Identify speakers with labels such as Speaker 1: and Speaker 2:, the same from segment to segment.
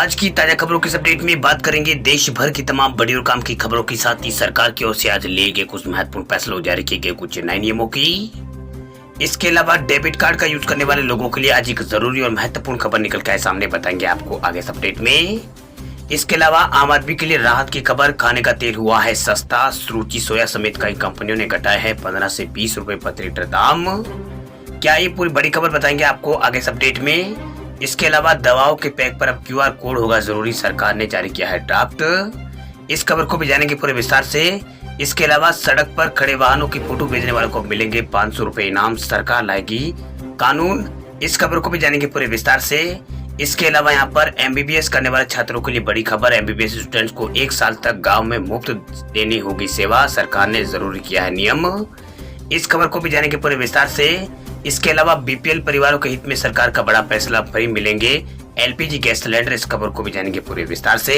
Speaker 1: आज की ताजा खबरों के अपडेट में बात करेंगे देश भर की तमाम बड़ी और काम की खबरों के साथ ही सरकार की ओर से आज लिए गए कुछ महत्वपूर्ण फैसलों जारी किए गए कुछ नए नियमों की। इसके अलावा डेबिट कार्ड का यूज करने वाले लोगों के लिए आज एक जरूरी और महत्वपूर्ण खबर निकल के आए सामने, बताएंगे आपको आगे इस अपडेट में। इसके अलावा आम आदमी के लिए राहत की खबर, खाने का तेल हुआ है सस्ता, रुचि सोया समेत कई कंपनियों ने घटाया है 15 से 20 रुपए प्रति लीटर दाम। क्या ये पूरी बड़ी खबर बताएंगे आपको आगे इस अपडेट में। इसके अलावा दवाओं के पैक पर अब क्यूआर कोड होगा जरूरी, सरकार ने जारी किया है ड्राफ्ट। इस खबर को भी जानेंगे पूरे विस्तार से। इसके अलावा सड़क पर खड़े वाहनों की फोटो भेजने वालों को मिलेंगे 500 रुपए इनाम, सरकार लाएगी कानून। इस खबर को भी जानेंगे पूरे विस्तार से। इसके अलावा यहाँ पर एमबीबीएस करने वाले छात्रों के लिए बड़ी खबर, एमबीबीएस स्टूडेंट्स को 1 साल तक गाँव में मुफ्त देनी होगी सेवा, सरकार ने जरूरी किया है नियम। इस खबर को भी जानेंगे पूरे विस्तार से। इसके अलावा बीपीएल परिवारों के हित में सरकार का बड़ा फैसला, फ्री मिलेंगे एलपीजी गैस सिलेंडर, इस खबर को भी जानेंगे पूरे विस्तार से।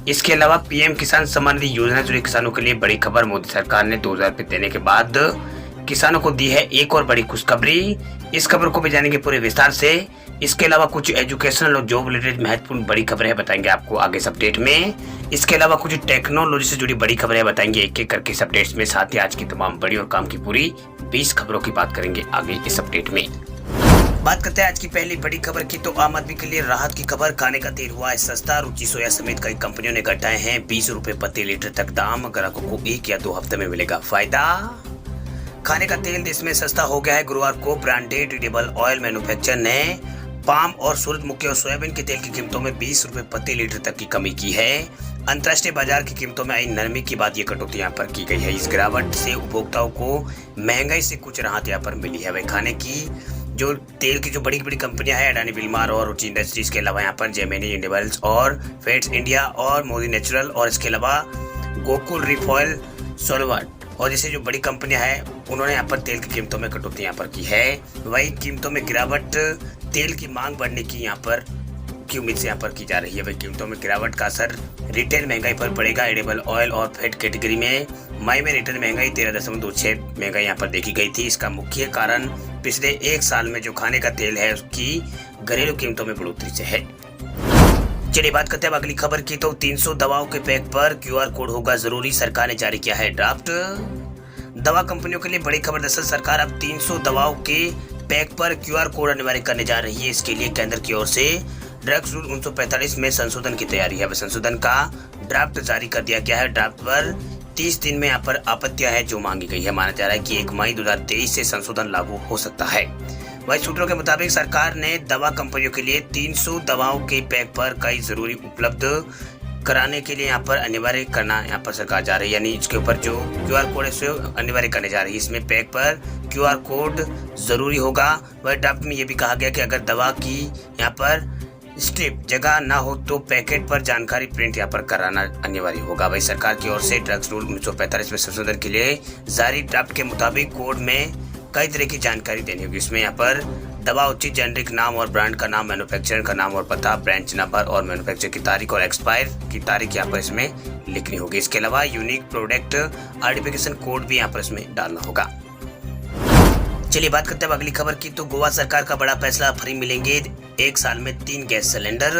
Speaker 1: इसके अलावा पीएम किसान सम्मान निधि योजना जुड़े किसानों के लिए बड़ी खबर, मोदी सरकार ने 2000 रुपए देने के बाद किसानों को दी है एक और बड़ी खुशखबरी, इस खबर को भी जानेंगे पूरे विस्तार से। इसके अलावा कुछ एजुकेशनल और जॉब रिलेटेड महत्वपूर्ण बड़ी खबरें है, बताएंगे आपको आगे इस अपडेट में। इसके अलावा कुछ टेक्नोलॉजी से जुड़ी बड़ी खबरें बताएंगे एक एक करके इस अपडेट्स में। साथ ही आज की तमाम बड़ी और काम की पूरी 20 खबरों की बात करेंगे आगे इस अपडेट में। बात करते हैं आज की पहली बड़ी खबर की, तो आम आदमी के लिए राहत की खबर, खाने का तेल हुआ है सस्ता, रुचि सोया समेत कई कंपनियों ने घटाए हैं 20 रुपए प्रति लीटर तक दाम, ग्राहकों को 1 या 2 हफ्ते में मिलेगा फायदा। खाने का तेल देश में सस्ता हो गया है। गुरुवार को ब्रांडेड एडिबल ऑयल मैन्युफैक्चरर ने पाम और सूरजमुखी और सोयाबीन के तेल की कीमतों में 20 रुपए प्रति लीटर तक की कमी की है। अंतर्राष्ट्रीय बाजार की कीमतों में आई नरमी के बाद ये कटौती यहाँ पर की गई है। इस गिरावट से उपभोक्ताओं को महंगाई से कुछ राहत यहाँ पर मिली है। वह खाने की जो तेल की जो बड़ी बड़ी कंपनियां हैं, अडानी विल्मार और रुचि इंडस्ट्रीज के अलावा यहाँ पर जेमिनी इंडिबल्स और फेट्स इंडिया और मोदी नेचुरल और इसके अलावा गोकुल रिफॉयल सोलवर्ट और जैसे जो बड़ी कंपनियां हैं, उन्होंने यहाँ पर तेल की कीमतों में कटौती यहाँ पर की है। वही कीमतों में गिरावट तेल की मांग बढ़ने की यहाँ पर की उम्मीद से यहाँ पर की जा रही है। वही कीमतों में गिरावट का असर रिटेल महंगाई पर पड़ेगा। एडिबल ऑयल और फैट कैटेगरी में मई में रिटेल महंगाई 13.26 महंगाई यहाँ पर देखी गई थी। इसका मुख्य कारण पिछले 1 साल में जो खाने का तेल है उसकी घरेलू कीमतों में बढ़ोतरी से है। चलिए बात करते हैं अगली खबर की, तो 300 दवाओं के पैक पर क्यूआर कोड होगा जरूरी, सरकार ने जारी किया है ड्राफ्ट। दवा कंपनियों के लिए बड़ी खबर, दरअसल सरकार अब 300 दवाओं के पैक पर क्यूआर कोड अनिवार्य करने जा रही है। इसके लिए केंद्र की ओर से ड्रग्स रूल 1945 में संशोधन की तैयारी है। संशोधन का ड्राफ्ट जारी कर दिया गया है। ड्राफ्ट पर 30 दिन में यहाँ पर आपत्तियां है जो मांगी गई है। माना जा रहा है कि 1 मई 2023 से संशोधन लागू हो सकता है। वही सूत्रों के मुताबिक सरकार ने दवा कंपनियों के लिए 300 दवाओं के पैक पर कई जरूरी उपलब्ध कराने के लिए यहाँ पर अनिवार्य करना यहाँ पर सरकार जा रही है, यानी इसके ऊपर जो क्यूआर कोड है उसे अनिवार्य करने जा रही है। इसमें पैक पर क्यूआर कोड जरूरी होगा। वही ड्राफ्ट में ये भी कहा गया कि अगर दवा की यहाँ पर स्ट्रिप जगह ना हो तो पैकेट पर जानकारी प्रिंट यहाँ पर कराना अनिवार्य होगा। वही सरकार की ओर से ड्रग्स रूल 1945 में संशोधन के लिए जारी ड्राफ्ट के मुताबिक कोड में कई तरह की जानकारी देनी होगी। इसमें यहाँ पर दवा उचित जेनरिक नाम और ब्रांड का नाम, मैन्युफैक्चरर का नाम और पता, ब्रांच नंबर और मैन्युफैक्चर की तारीख और एक्सपायर की तारीख यहाँ पर इसमें लिखनी होगी। इसके अलावा यूनिक प्रोडक्ट आइडेंटिफिकेशन कोड भी यहाँ पर इसमें डालना होगा। चलिए बात करते हैं अगली खबर की, तो गोवा सरकार का बड़ा फैसला, फ्री मिलेंगे 1 साल में 3 गैस सिलेंडर।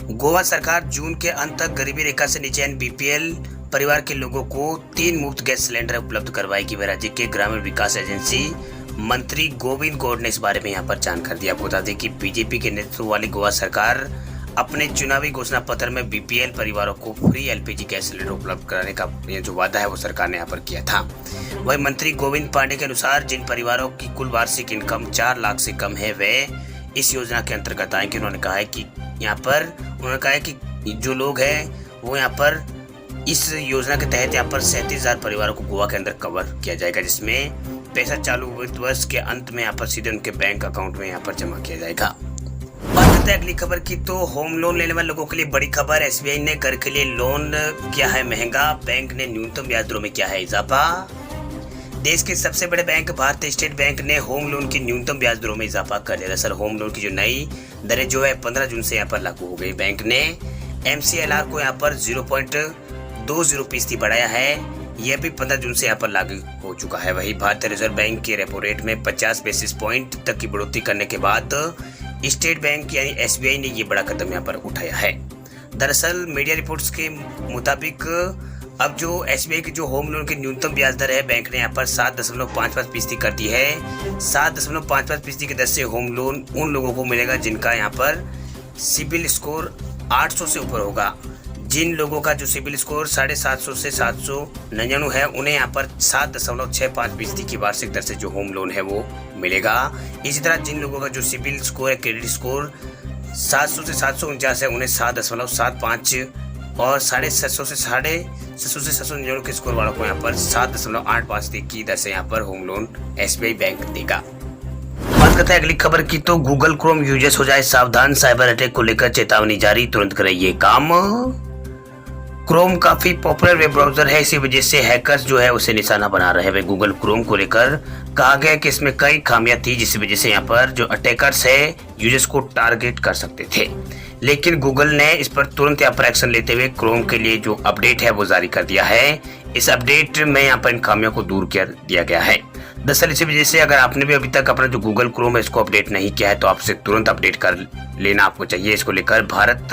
Speaker 1: गोवा सरकार जून के अंत तक गरीबी रेखा से नीचे बीपीएल परिवार के लोगों को 3 मुफ्त गैस सिलेंडर उपलब्ध करवाएगी। वह राज्य के ग्रामीण विकास एजेंसी मंत्री गोविंद गौड़ ने इस बारे में यहाँ पर जानकारी दिया। बता दें कि बीजेपी के नेतृत्व वाली गोवा सरकार अपने चुनावी घोषणा पत्र में बीपीएल परिवारों को फ्री एलपीजी गैस सिलेंडर उपलब्ध कराने का जो वादा है वो सरकार ने यहाँ पर किया था। वही मंत्री गोविंद पांडे के अनुसार जिन परिवारों की कुल वार्षिक इनकम 4 लाख से कम है वे इस योजना के अंतर्गत आएंगे। उन्होंने कहा है कि जो लोग हैं वो यहाँ पर इस योजना के तहत यहाँ पर 37,000 परिवारों को गोवा के अंदर कवर किया जाएगा, जिसमें पैसा चालू वित्त वर्ष के अंत में यहाँ पर सीधे उनके बैंक अकाउंट में यहाँ पर जमा किया जाएगा। बात करते हैं अगली खबर की, तो होम लोन लेने वाले लोगों के लिए बड़ी खबर, एसबीआई ने घर के लिए लोन किया है महंगा, बैंक ने न्यूनतम ब्याज दरों में किया है इजाफा। देश के सबसे बड़े बैंक भारतीय स्टेट बैंक ने होम लोन की न्यूनतम ब्याज दरों में इजाफा कर दिया। दरअसल होम लोन की जो नई दरें जो है 15 जून से यहाँ पर लागू हो गई। बैंक ने MCLR को यहाँ पर 0.20% बढ़ाया है। यह भी 15 जून से यहाँ पर लागू हो चुका है। वही भारतीय रिजर्व बैंक के रेपो रेट में 50 बेसिस पॉइंट तक की बढ़ोतरी करने के बाद स्टेट बैंक यानी SBI ने ये बड़ा कदम यहाँ पर उठाया है। दरअसल मीडिया रिपोर्ट्स के मुताबिक अब जो SBI की जो होम लोन की न्यूनतम ब्याज दर है, बैंक ने यहाँ पर 7.55% कर दी है। 7.55% की दर से होम लोन उन लोगों को मिलेगा जिनका यहाँ पर सिबिल स्कोर 800 से ऊपर होगा। जिन लोगों का जो सिबिल स्कोर 750 से 799 है, उन्हें यहाँ पर 7.65% की वार्षिक दर से जो होम लोन है वो मिलेगा। इसी तरह जिन लोगों का जो सिबिल स्कोर है, क्रेडिट स्कोर 700 से 749 है, उन्हें 7.75 और 750 से 799 के स्कोर वालों को यहाँ पर 7.85 की दर से यहाँ पर होम लोन SBI बैंक देगा। बात करते हैं अगली खबर की, तो गूगल क्रोम यूजर्स हो जाए सावधान, साइबर अटैक को लेकर चेतावनी जारी, तुरंत करें ये काम। क्रोम काफी पॉपुलर वेब ब्राउजर है, इसी वजह से हैकर्स जो है उसे निशाना बना रहे हैं। गूगल क्रोम को लेकर कहा गया कि इसमें कई खामियां थी, जिस वजह से यहाँ पर जो अटैकर्स है यूजर्स को टारगेट कर सकते थे। लेकिन गूगल ने इस पर तुरंत यहाँ पर एक्शन लेते हुए क्रोम के लिए जो अपडेट है वो जारी कर दिया है। इस अपडेट में यहाँ पर इन खामियों को दूर कर दिया गया है। दरअसल इसी वजह से अगर आपने भी अभी तक अपना जो गूगल क्रोम है इसको अपडेट नहीं किया है, तो आपसे तुरंत अपडेट कर लेना आपको चाहिए। इसको लेकर भारत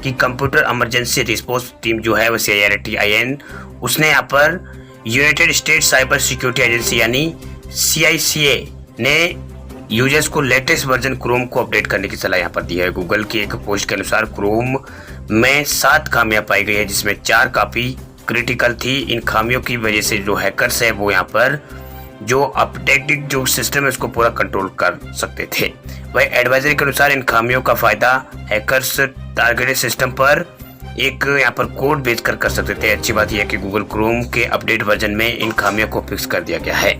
Speaker 1: की कंप्यूटर इमरजेंसी रिस्पॉन्स टीम जो है वो CIRTIN, उसने यहाँ पर United state cyber security agency यानी CISA ने यूजर्स को लेटेस्ट वर्जन क्रोम को अपडेट करने की सलाह यहाँ पर दी है। गूगल की एक पोस्ट के अनुसार क्रोम में 7 खामियां पाई गई है, जिसमें 4 काफी क्रिटिकल थी। इन खामियों की वजह से जो हैकर्स है वो यहाँ पर जो अपडेटेड जो सिस्टम है उसको पूरा कंट्रोल कर सकते थे। वही एडवाइजरी के अनुसार इन खामियों का फायदा हैकर्स टारगेटेड सिस्टम पर एक यहाँ पर कोड भेजकर कर सकते थे। अच्छी बात यह है कि गूगल क्रोम के अपडेट वर्जन में इन खामियों को फिक्स कर दिया गया है।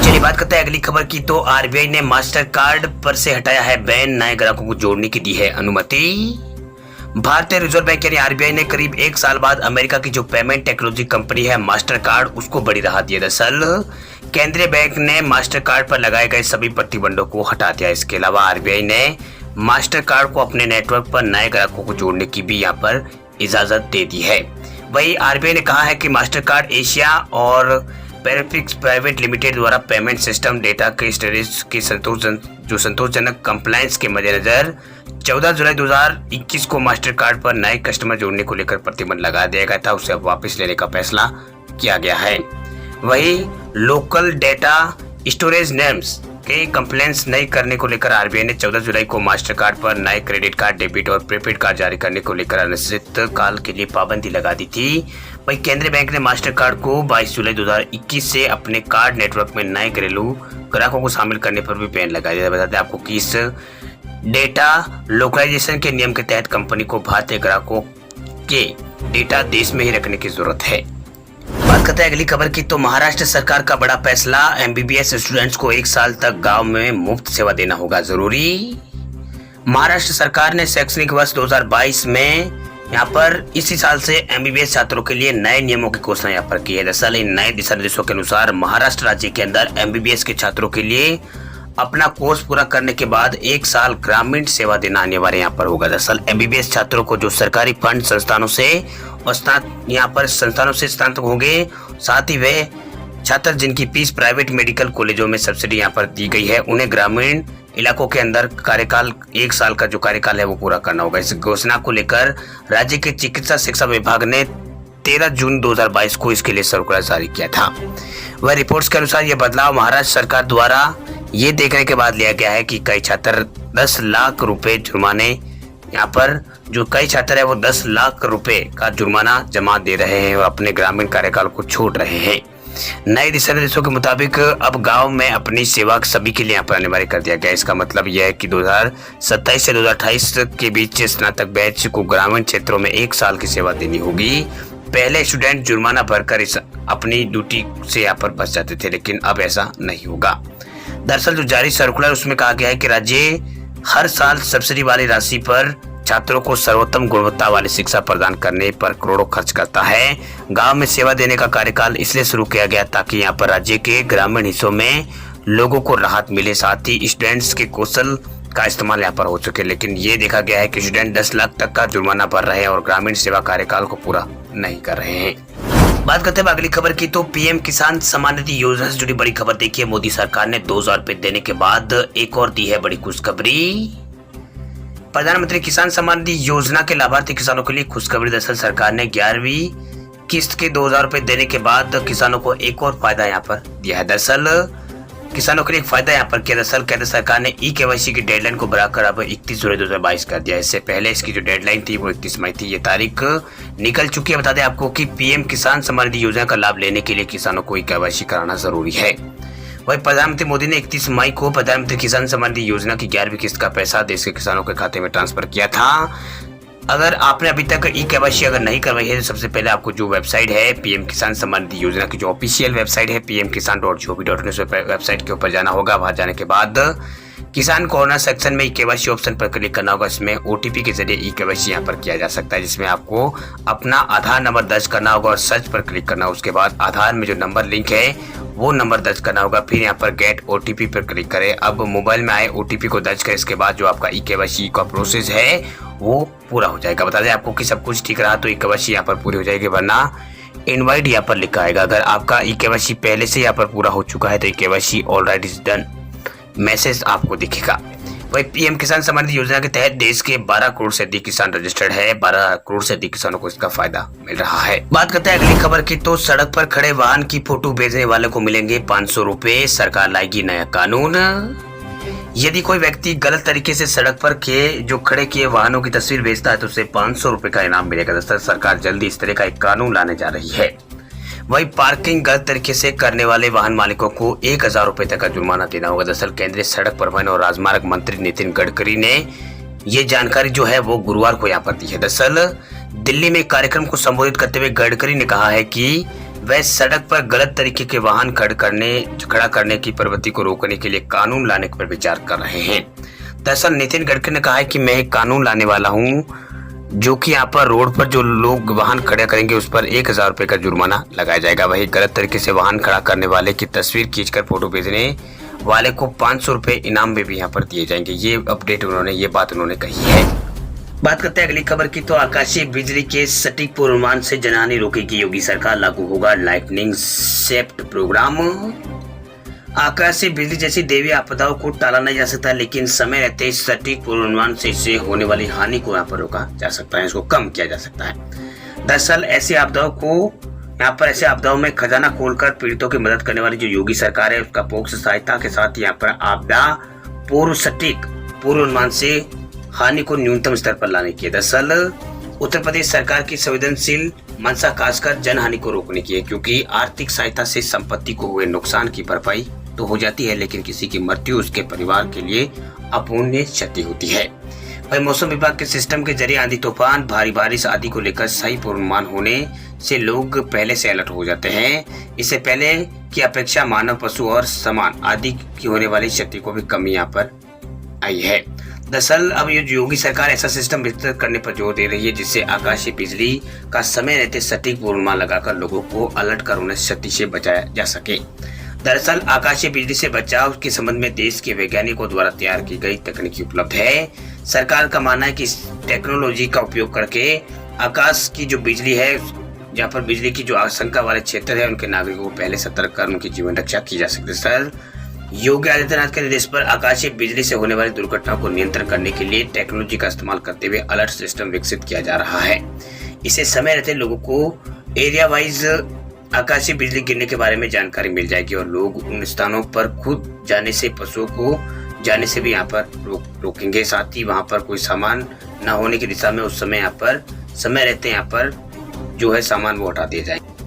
Speaker 1: चलिए बात करते हैं अगली खबर की, तो RBI ने मास्टर कार्ड पर से हटाया है बैन, नए ग्राहकों को जोड़ने की दी है अनुमति। भारतीय रिजर्व बैंक यानी RBI ने करीब 1 साल बाद अमेरिका की जो पेमेंट टेक्नोलॉजी कंपनी है मास्टर कार्ड, उसको बड़ी राहत दी है। दरअसल केंद्रीय बैंक ने मास्टर कार्ड पर लगाए गए सभी प्रतिबंधों को हटा दिया। इसके अलावा RBI ने मास्टर कार्ड को अपने नेटवर्क पर नए ग्राहकों को जोड़ने की भी यहाँ पर इजाजत दे दी है। वही RBI ने कहा है कि मास्टर कार्ड एशिया और पेरिफिक्स प्राइवेट लिमिटेड द्वारा पेमेंट सिस्टम डेटा के स्टोरेज के संतोषजनक कंप्लायंस के मद्देनजर 14 जुलाई 2021 को मास्टर कार्ड पर नए कस्टमर जोड़ने को लेकर प्रतिबंध लगा दिया गया था, उसे अब वापस लेने का फैसला किया गया है। वही लोकल डेटा स्टोरेज नेम्स के कंप्लेंट्स नहीं करने को लेकर RBI ने 14 जुलाई को मास्टर कार्ड पर नए क्रेडिट कार्ड, डेबिट और प्रीपेड कार्ड जारी करने को लेकर अनिश्चित काल के लिए पाबंदी लगा दी थी। वही केंद्रीय बैंक ने मास्टर कार्ड को 22 जुलाई 2021 से अपने कार्ड नेटवर्क में नए घरेलू ग्राहकों को शामिल करने पर भी बैन लगा दिया। बताते हैं आपको कि इस डेटा लोकलाइजेशन के नियम के तहत कंपनी को भारतीय ग्राहकों के डेटा देश में ही रखने की जरूरत है। बात करते हैं अगली खबर की, तो महाराष्ट्र सरकार का बड़ा फैसला, MBBS स्टूडेंट्स को 1 साल तक गांव में मुफ्त सेवा देना होगा जरूरी। महाराष्ट्र सरकार ने शैक्षणिक वर्ष 2022 में यहाँ पर इसी साल से MBBS छात्रों के लिए नए नियमों की घोषणा यहाँ पर की है। दरअसल इन नए दिशा निर्देशों के अनुसार महाराष्ट्र राज्य के अंदर MBBS के छात्रों के लिए अपना कोर्स पूरा करने के बाद 1 साल ग्रामीण सेवा देना अनिवार्य यहाँ पर होगा। दरअसल MBBS छात्रों को जो सरकारी फंड संस्थानों से और यहाँ पर संस्थानों से स्नातक होंगे, साथ ही वे छात्र जिनकी फीस प्राइवेट मेडिकल कॉलेजों में सब्सिडी यहाँ पर दी गई है, उन्हें ग्रामीण इलाकों के अंदर कार्यकाल 1 साल का जो कार्यकाल है वो पूरा करना होगा। इस घोषणा को लेकर राज्य के चिकित्सा शिक्षा विभाग ने 13 जून 2022 को इसके लिए सर्कुलर जारी किया था। वह रिपोर्ट्स के अनुसार यह बदलाव महाराष्ट्र सरकार द्वारा ये देखने के बाद लिया गया है कि कई छात्र 10 लाख रुपए जुर्माने यहाँ पर जो कई छात्र है वो 10 लाख रुपए का जुर्माना जमा दे रहे हैं और अपने ग्रामीण कार्यकाल को छोड़ रहे हैं। नए दिशा निर्देशों के मुताबिक अब गांव में अपनी सेवा सभी के लिए यहाँ पर अनिवार्य कर दिया गया। इसका मतलब यह है कि 2027 से 2028 के बीच स्नातक बैच को ग्रामीण क्षेत्रों में 1 साल की सेवा देनी होगी। पहले स्टूडेंट जुर्माना भरकर इस अपनी ड्यूटी से यहाँ पर बच जाते थे, लेकिन अब ऐसा नहीं होगा। दरअसल जो जारी सर्कुलर उसमें कहा गया है कि राज्य हर साल सब्सिडी वाली राशि पर छात्रों को सर्वोत्तम गुणवत्ता वाली शिक्षा प्रदान करने पर करोड़ों खर्च करता है। गांव में सेवा देने का कार्यकाल इसलिए शुरू किया गया ताकि यहाँ पर राज्य के ग्रामीण हिस्सों में लोगों को राहत मिले, साथ ही स्टूडेंट्स के कौशल का इस्तेमाल यहाँ पर हो सके। लेकिन ये देखा गया है कि स्टूडेंट 10 लाख तक का जुर्माना भर रहे हैं और ग्रामीण सेवा कार्यकाल को पूरा नहीं कर रहे हैं। बात करते हैं अगली खबर की, तो पीएम किसान सम्मान निधि योजना से जुड़ी बड़ी खबर देखिए। मोदी सरकार ने 2000 रुपए देने के बाद एक और दी है बड़ी खुशखबरी। प्रधानमंत्री किसान सम्मान निधि योजना के लाभार्थी किसानों के लिए खुशखबरी। दरअसल सरकार ने 11वीं किस्त के 2000 रुपए देने के बाद किसानों को एक और फायदा यहाँ पर दिया है। दरअसल किसानों के लिए एक फायदा यहाँ पर किया। दरअसल केंद्र सरकार ने ई-केवाईसी की डेडलाइन को बढ़ाकर अब 31 जुलाई 2022 कर दिया। इससे पहले इसकी जो डेडलाइन थी वो 31 मई थी। ये तारीख निकल चुकी है। बता दें आपको कि पीएम किसान सम्मान निधि योजना का लाभ लेने के लिए किसानों को ई-केवाईसी कराना जरूरी है। वही प्रधानमंत्री मोदी ने 31 मई को प्रधानमंत्री किसान सम्मान निधि योजना की 11वीं किस्त का पैसा देश के किसानों के खाते में ट्रांसफर किया था। अगर आपने अभी तक ई-केवाईसी अगर नहीं करवाई है तो सबसे पहले आपको जो वेबसाइट है पीएम किसान सम्मान निधि योजना की जो ऑफिशियल वेबसाइट है pmkisan.gov.in उस वेबसाइट के ऊपर जाना होगा। वहां जाने के बाद किसान कॉर्नर सेक्शन में ई-केवाईसी ऑप्शन पर क्लिक करना होगा। इसमें ओटीपी के जरिए ई-केवाईसी यहाँ पर किया जा सकता है, जिसमें आपको अपना आधार नंबर दर्ज करना होगा और सर्च पर क्लिक करना। उसके बाद आधार में जो नंबर लिंक है वो नंबर दर्ज करना होगा। फिर यहाँ पर गेट ओटीपी पर क्लिक करें। अब मोबाइल में आए ओटीपी को दर्ज करें। इसके बाद जो आपका ई-केवाईसी का प्रोसेस है वो पूरा हो जाएगा। बता दें आपको कि सब कुछ ठीक रहा तो ई-केवाईसी यहाँ पर पूरी हो जाएगी, वरना इनवाइट यहाँ पर लिखा आएगा। अगर आपका ई-केवाईसी पहले से यहाँ पर पूरा हो चुका है तो e-KYC alright is done message आपको दिखेगा। वही पीएम किसान सम्मान निधि योजना के तहत देश के 12 करोड़ से अधिक किसान रजिस्टर्ड है। 12 करोड़ से अधिक किसानों को इसका फायदा मिल रहा है। बात करते हैं अगली खबर की, तो सड़क पर खड़े वाहन की फोटो भेजने वाले को मिलेंगे 500 रुपए। सरकार लाएगी नया कानून। यदि कोई व्यक्ति गलत तरीके से सड़क पर के जो खड़े किए वाहनों की तस्वीर भेजता है तो उसे 500 रुपए का इनाम मिलेगा। दरअसल सरकार जल्दी इस तरह का एक कानून लाने जा रही है। वही पार्किंग गलत तरीके से करने वाले वाहन मालिकों को 1000 रुपए तक का जुर्माना देना होगा। दरअसल केंद्रीय सड़क परिवहन और राजमार्ग मंत्री नितिन गडकरी ने ये जानकारी जो है वो गुरुवार को यहाँ पर दी है। दरअसल दिल्ली में एक कार्यक्रम को संबोधित करते हुए गडकरी ने कहा है कि वह सड़क पर गलत तरीके के वाहन खड़ा करने की प्रवृत्ति को रोकने के लिए कानून लाने पर विचार कर रहे हैं। दरअसल नितिन गडकरी ने कहा है कि मैं एक कानून लाने वाला हूँ जो कि यहाँ पर रोड पर जो लोग वाहन खड़ा करेंगे उस पर 1000 रुपए का जुर्माना लगाया जाएगा। वही गलत तरीके से वाहन खड़ा करने वाले की तस्वीर खींचकर फोटो भेजने वाले को 500 रुपए इनाम में भी यहाँ पर दिए जाएंगे। ये बात उन्होंने कही है। बात करते हैं अगली खबर की, तो आकाशीय बिजली के सटीक पूर्वानुमान से जनहानि रोकेगी योगी सरकार। लागू होगा लाइटनिंग शिफ्ट प्रोग्राम। आकाशीय बिजली जैसी दैवीय आपदाओं को टाला नहीं जा सकता, लेकिन समय रहते सटीक पूर्वानुमान से इससे होने वाली हानि को यहाँ पर रोका जा सकता है, इसको कम किया जा सकता है। दरअसल ऐसी आपदाओं में खजाना खोलकर पीड़ितों की मदद करने वाली जो योगी सरकार है उसका पोक्स सहायता के साथ यहाँ पर आपदा सटीक पूर्वानुमान से हानि को न्यूनतम स्तर पर लाने की है। दरअसल उत्तर प्रदेश सरकार की संवेदनशील मंशा खासकर जनहानि को रोकने की है, क्योंकि आर्थिक सहायता से संपत्ति को हुए नुकसान की भरपाई तो हो जाती है, लेकिन किसी की मृत्यु उसके परिवार के लिए अपूर्णीय क्षति होती है। वही मौसम विभाग के सिस्टम के जरिए आंधी तूफान भारी बारिश आदि को लेकर सही पूर्वानुमान होने से लोग पहले से अलर्ट हो जाते हैं। इससे पहले की अपेक्षा मानव पशु और सामान आदि की होने वाली क्षति को भी कमी यहाँ पर आई है। दरअसल अब ये योगी सरकार ऐसा सिस्टम विकसित करने पर जोर दे रही है जिससे आकाशीय बिजली का समय रहते सटीक पूर्वानुमान लगाकर लोगों को अलर्ट कर उन्हें क्षति से बचाया जा सके। दरअसल आकाशीय बिजली से बचाव के संबंध में देश के वैज्ञानिकों द्वारा तैयार की गई तकनीकी उपलब्ध है। सरकार का मानना है कि इस टेक्नोलॉजी का उपयोग करके आकाश की जो बिजली है, जहाँ पर बिजली की जो आशंका वाले क्षेत्र है, उनके नागरिकों को पहले सतर्क कर उनकी जीवन रक्षा की जा सकती है। सर योगी आदित्यनाथ के निर्देश पर आकाशीय बिजली से होने वाली दुर्घटनाओं को नियंत्रण करने के लिए टेक्नोलॉजी का इस्तेमाल करते हुए अलर्ट सिस्टम विकसित किया जा रहा है। इससे समय रहते लोगों को एरिया वाइज आकाशीय बिजली गिरने के बारे में जानकारी मिल जाएगी और लोग उन स्थानों पर खुद जाने से पशुओं को जाने से भी यहाँ पर रोकेंगे। साथ ही वहाँ पर कोई सामान न होने की दिशा में उस समय यहाँ पर समय रहते यहाँ पर जो है सामान वो हटा दिए जाएंगे।